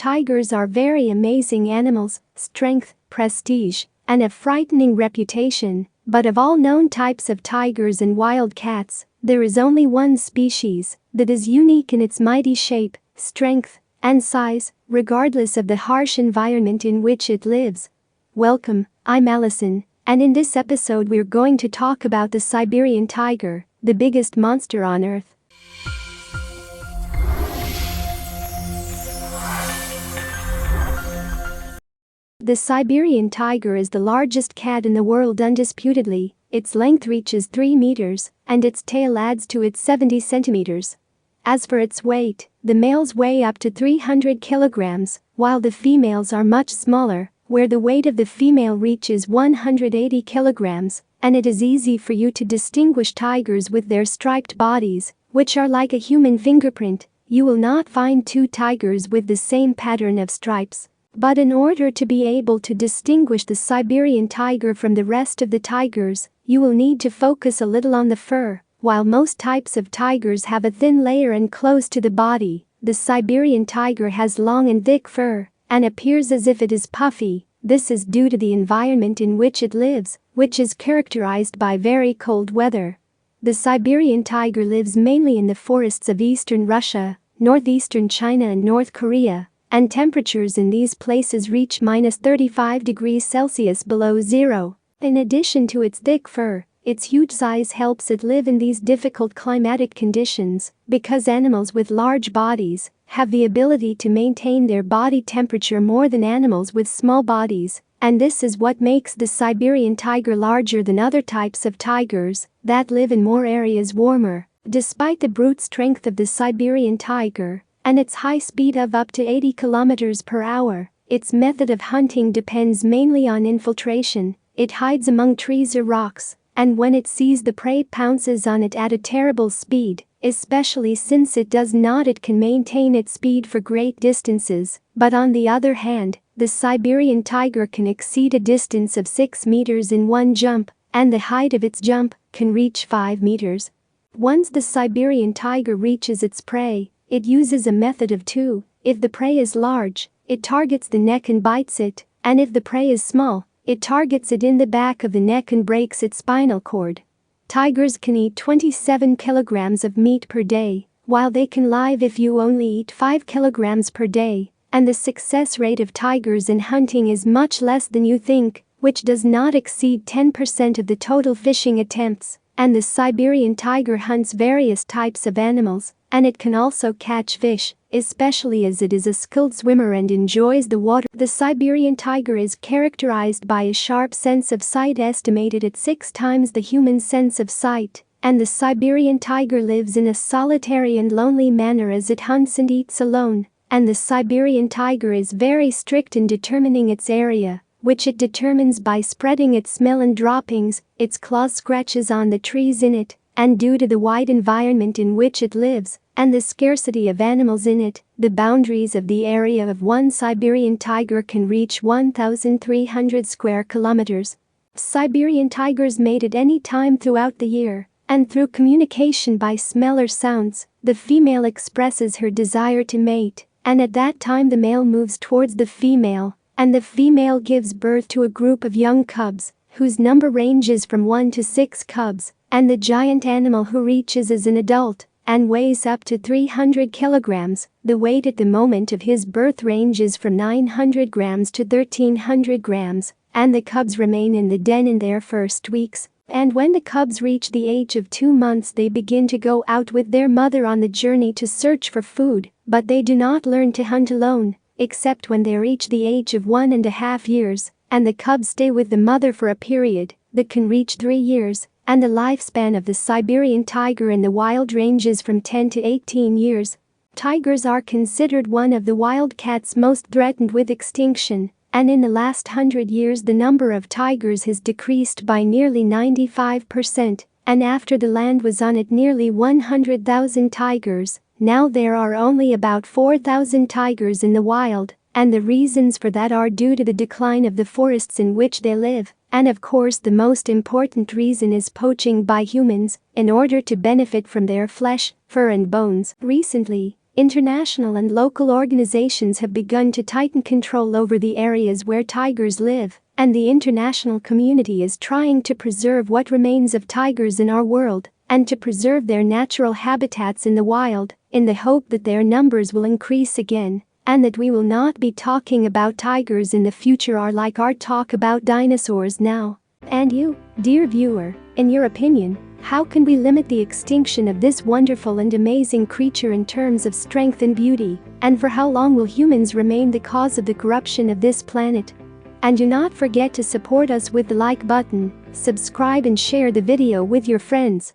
tigers are very amazing animals, strength, prestige, and a frightening reputation, but of all known types of tigers and wild cats, there is only one species that is unique in its mighty shape, strength, and size, regardless of the harsh environment in which it lives. Welcome, I'm Allison, and in this episode we're going to talk about the Siberian tiger, the biggest monster on Earth. The Siberian tiger is the largest cat in the world undisputedly. Its length reaches 3 meters, and its tail adds to its 70 centimeters. As for its weight, the males weigh up to 300 kilograms, while the females are much smaller, where the weight of the female reaches 180 kilograms, and it is easy for you to distinguish tigers with their striped bodies, which are like a human fingerprint. You will not find two tigers with the same pattern of stripes. But in order to be able to distinguish the Siberian tiger from the rest of the tigers, you will need to focus a little on the fur. While most types of tigers have a thin layer and close to the body, the Siberian tiger has long and thick fur and appears as if it is puffy. This is due to the environment in which it lives, which is characterized by very cold weather. The Siberian tiger lives mainly in the forests of eastern Russia, northeastern China and North Korea, and temperatures in these places reach -35 degrees Celsius below zero. In addition to its thick fur, its huge size helps it live in these difficult climatic conditions, because animals with large bodies have the ability to maintain their body temperature more than animals with small bodies, and this is what makes the Siberian tiger larger than other types of tigers that live in more areas warmer. Despite the brute strength of the Siberian tiger and its high speed of up to 80 kilometers per hour, its method of hunting depends mainly on infiltration. It hides among trees or rocks, and when it sees the prey pounces on it at a terrible speed, especially since it can maintain its speed for great distances. But on the other hand, the Siberian tiger can exceed a distance of 6 meters in one jump, and the height of its jump can reach 5 meters. Once the Siberian tiger reaches its prey, it uses a method of two. If the prey is large, it targets the neck and bites it, and if the prey is small, it targets it in the back of the neck and breaks its spinal cord. Tigers can eat 27 kilograms of meat per day, while they can live if you only eat 5 kilograms per day, and the success rate of tigers in hunting is much less than you think, which does not exceed 10% of the total fishing attempts. And the Siberian tiger hunts various types of animals, and it can also catch fish, especially as it is a skilled swimmer and enjoys the water. The Siberian tiger is characterized by a sharp sense of sight estimated at 6 times the human sense of sight, and the Siberian tiger lives in a solitary and lonely manner as it hunts and eats alone, and the Siberian tiger is very strict in determining its area, which it determines by spreading its smell and droppings, its claws scratches on the trees in it, and due to the wide environment in which it lives, and the scarcity of animals in it, the boundaries of the area of one Siberian tiger can reach 1,300 square kilometers. Siberian tigers mate at any time throughout the year, and through communication by smell or sounds, the female expresses her desire to mate, and at that time the male moves towards the female, and the female gives birth to a group of young cubs, whose number ranges from 1 to 6 cubs, and the giant animal who reaches as an adult and weighs up to 300 kilograms. The weight at the moment of his birth ranges from 900 grams to 1,300 grams, and the cubs remain in the den in their first weeks, and when the cubs reach the age of 2 months they begin to go out with their mother on the journey to search for food, but they do not learn to hunt alone, except when they reach the age of 1.5 years, and the cubs stay with the mother for a period that can reach 3 years, and the lifespan of the Siberian tiger in the wild ranges from 10 to 18 years. Tigers are considered one of the wild cats most threatened with extinction, and in the last 100 years the number of tigers has decreased by nearly 95%, and after the land was on it nearly 100,000 tigers. Now there are only about 4,000 tigers in the wild, and the reasons for that are due to the decline of the forests in which they live, and of course the most important reason is poaching by humans, in order to benefit from their flesh, fur and bones. Recently, International and local organizations have begun to tighten control over the areas where tigers live, and the international community is trying to preserve what remains of tigers in our world and to preserve their natural habitats in the wild, in the hope that their numbers will increase again and that we will not be talking about tigers in the future or like our talk about dinosaurs now. And you, dear viewer, in your opinion, how can we limit the extinction of this wonderful and amazing creature in terms of strength and beauty, and for how long will humans remain the cause of the corruption of this planet? And do not forget to support us with the like button, subscribe and share the video with your friends.